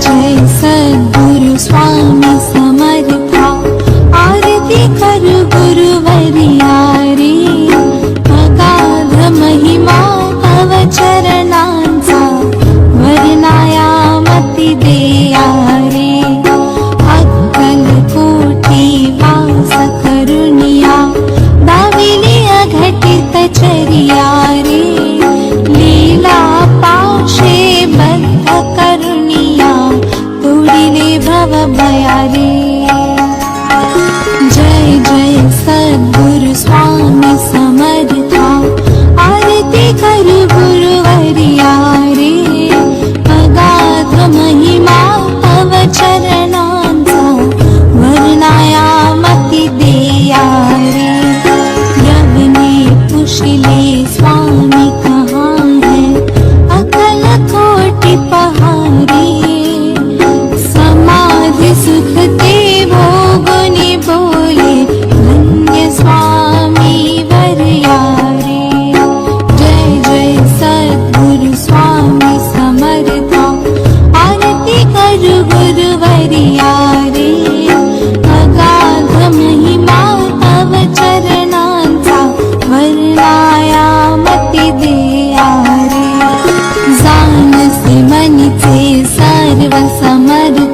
जय सद्गुरु स्वामी समर्था, आरती कर गुरुवर्या रे. अगाध महिमा तव चरणांचा, वर्णाया मती देया रे. अक्कल कोटी वास करुणिया, दाविली अघटित चरिया रे. लीला पाशे बद्ध करुणिया, तोडिले भव भया रे. जय जय सद्गुरु स्वामी समर्था, आरती कर गुरुवर्या रे. अगाध महिमा तव चरणांचा, वर्णाया मती देया रे. रब ने पुछले स्वामी कहाँ है, अकल कोटि पहारे. समाधि सुख ते भोगुनि बोले, धन्य स्वामी वर्या रे. जय जय सद्गुरु स्वामी समर्था, आरती कर गुरुवर्या रे. अगाध महिमा तव चरणांचा, वर्णाया मती देया रे. जाणसे मनीचे सर्व समर्थ,